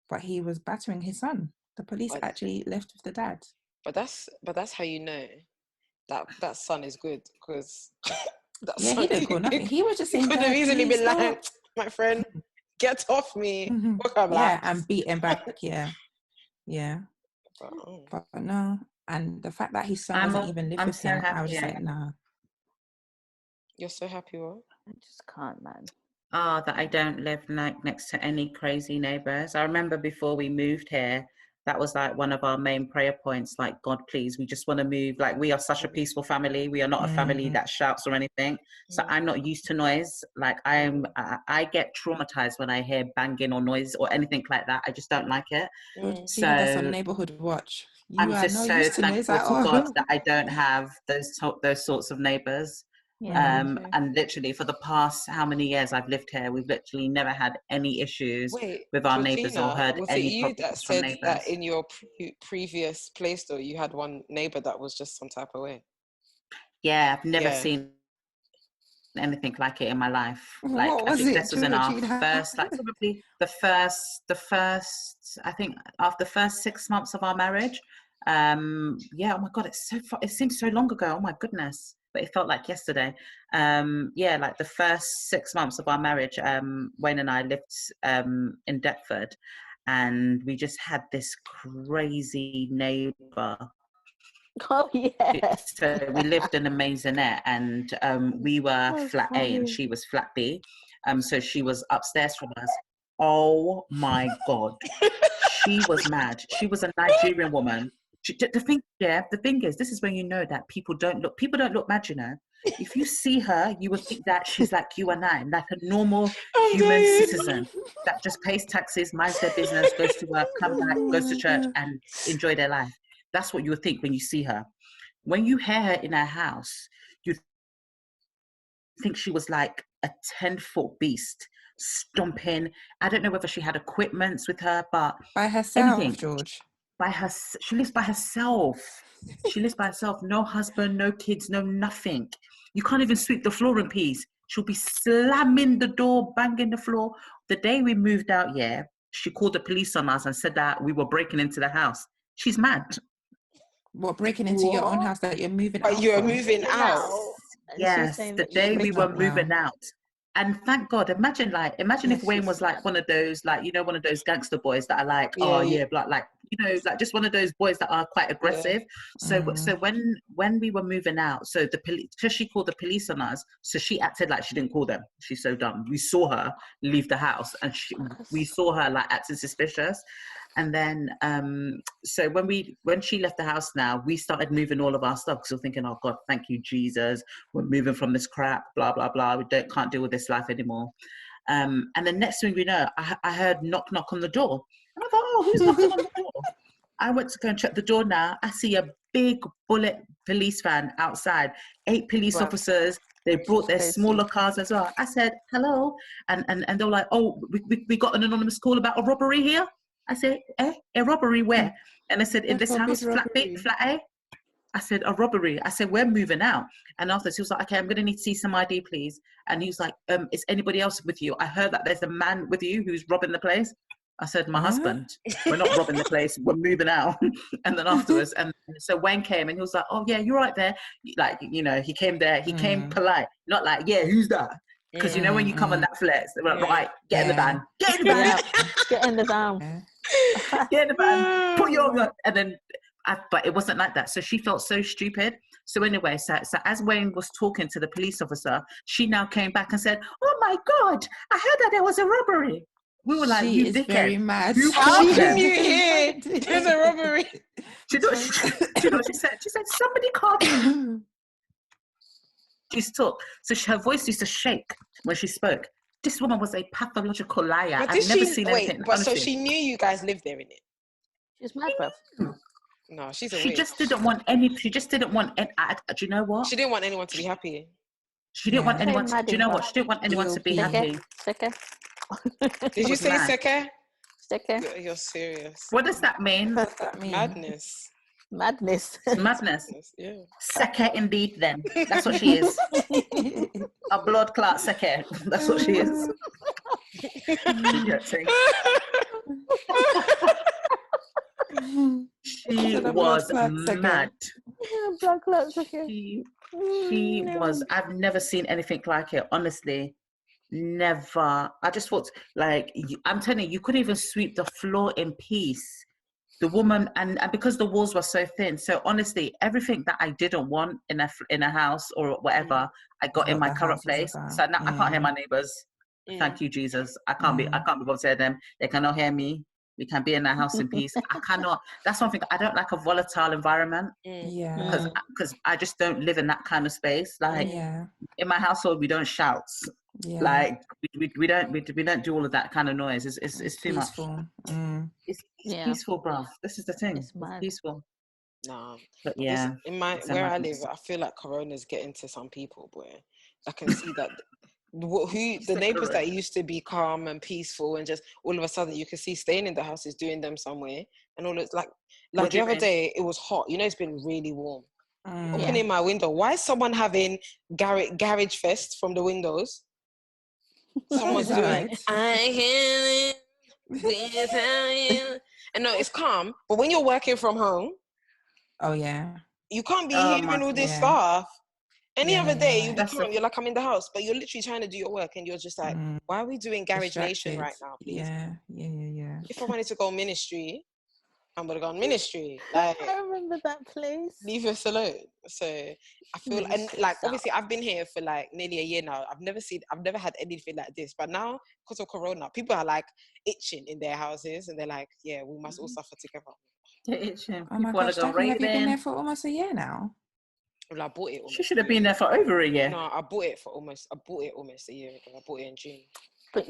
but he was battering his son. The police actually left with the dad. But that's how you know that son is good, because he didn't call nothing. He was just saying, could have easily been like, my friend, get off me. And beat him back. Yeah. But no, and the fact that his son doesn't even live with him, I was just like, nah. You're so happy, what? I just can't, man. That I don't live like next to any crazy neighbors. I remember before we moved here, that was like one of our main prayer points, like, God, please, we just want to move. Like, we are such a peaceful family. We are not a family that shouts or anything. So I'm not used to noise. Like, I get traumatized when I hear banging or noise or anything like that. I just don't like it. So that's on Neighborhood Watch. I'm just so thankful to God that I don't have those sorts of neighbors. Yeah, and literally for the past how many years I've lived here, we've literally never had any issues with our neighbors or heard any problems from neighbors. That in your previous place though, you had one neighbor that was just some type of way? Yeah, I've never seen anything like it in my life. Like, I think this was in our first, like probably the first, I think after the first 6 months of our marriage. Oh my God, it seems so long ago. Oh my goodness. But it felt like yesterday. Like the first 6 months of our marriage, Wayne and I lived in Deptford, and we just had this crazy neighbour. Oh yeah. So we lived in a maisonette, and we were flat A and she was flat B. So she was upstairs from us. Oh my God, she was mad. She was a Nigerian woman. The thing is, this is when you know that people don't look mad, you know. If you see her, you would think that she's like you and I, like a normal human citizen that just pays taxes, minds their business, goes to work, comes back, goes to church, and enjoy their life. That's what you would think when you see her. When you hear her in her house, you think she was like a 10-foot beast, stomping. I don't know whether she had equipment with her, but by herself, George. She lives by herself. She lives by herself. No husband, no kids, no nothing. You can't even sweep the floor in peace. She'll be slamming the door, banging the floor. The day we moved out, she called the police on us and said that we were breaking into the house. She's mad. What, breaking into your own house that you're moving out? But you're moving out. Yes, the day we were moving out. And thank God, imagine if Wayne was like one of those, like, you know, one of those gangster boys that are like, like, you know, like just one of those boys that are quite aggressive. So when we were moving out, so the police, because she called the police on us, so she acted like she didn't call them. She's so dumb. We saw her leave the house, and we saw her like acting suspicious. And then, so when she left the house now, we started moving all of our stuff because we're thinking, oh God, thank you, Jesus. We're moving from this crap, blah, blah, blah. We can't deal with this life anymore. And the next thing we know, I heard knock on the door. And I thought, oh, who's knocking on the door? I went to go and check the door now. I see a big bullet police van outside, 8 police officers. They brought their smaller cars as well. I said, hello. And they were like, oh, we got an anonymous call about a robbery here. I said, a robbery where? And I said, in this house, flat A? I said, a robbery. I said, we're moving out. And after he was like, okay, I'm going to need to see some ID, please. And he was like, is anybody else with you? I heard that there's a man with you who's robbing the place. I said, my husband. We're not robbing the place. We're moving out. And then afterwards, and so Wayne came and he was like, oh yeah, you're right there. Like, you know, he came there. He came polite. Not like, yeah, who's that? Because you know when you come on that flex, they're like, right, get in the van. Get in the van. Get in the van. Get in the van. Put your gun. And then, but it wasn't like that. So she felt so stupid. So anyway, so as Wayne was talking to the police officer, she now came back and said, oh my God, I heard that there was a robbery. We were like, she you is dickhead. Very mad. How can you hear there's a robbery? She said, somebody called me. She's talk. So her voice used to shake when she spoke. This woman was a pathological liar. I've never seen anything. But so she knew you guys lived there, innit? She's mad, bruv. No, she's a She witch. just didn't want any. Do you know what? She didn't want anyone to be happy. She didn't want Say anyone. Do you know what? She didn't want anyone to be happy. Seke. Did you say mad. Seke? Seke. You're serious. What does that mean? What does that mean? Madness. Madness. Madness. Yeah. Seke indeed. Then that's what she is. A blood clot Seke. That's what she is. She was mad. Blood clot Seke. She was. I've never seen anything like it. Honestly, never. I just thought, like, I'm telling you, you couldn't even sweep the floor in peace. The woman, and because the walls were so thin. So honestly, everything that I didn't want in a house or whatever, I got in my current place. So now I can't hear my neighbors. Thank you, Jesus. I can't be bothered to hear them. They cannot hear me. We can be in our house in peace. I cannot. That's one thing. I don't like a volatile environment. Yeah. Because I just don't live in that kind of space. Like in my household, we don't shout. Yeah. Like we don't do all of that kind of noise. It's too peaceful. much. It's peaceful, bruv. This is the thing. It's peaceful. Nah. But yeah. In my where I live, I feel like Corona's getting to some people, boy. I can see that the neighbors that used to be calm and peaceful and just all of a sudden you can see staying in the house is doing them somewhere, and all it's like the other day it was hot. You know, it's been really warm. Opening my window. Why is someone having garage fest from the windows? Someone's doing I can and no, it's calm. But when you're working from home, you can't be hearing all this stuff. Any other day, you'll be calm. You're like, I'm in the house, but you're literally trying to do your work, and you're just like, why are we doing Garage Nation right now, please? Yeah. If I wanted to go ministry, I would have gone ministry. Like, I remember that place. Leave us alone. So I feel and like obviously I've been here for like nearly a year now. I've never had anything like this. But now because of Corona, people are like itching in their houses, and they're like, yeah, we must all suffer together. They're itching. Oh my gosh, Daphne, have you been there for almost a year now? Well, I bought it. She should have been there for over a year. No, I bought it almost a year ago. I bought it in June. But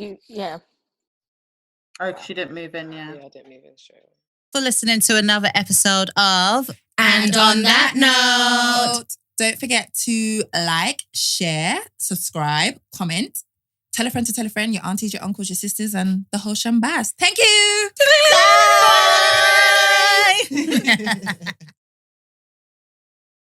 Oh, she didn't move in, Yeah, I didn't move in straight away. For listening to another episode of And on that note, don't forget to like, share, subscribe, comment, tell a friend to tell a friend, your aunties, your uncles, your sisters, and the whole shambaz. Thank you. Bye.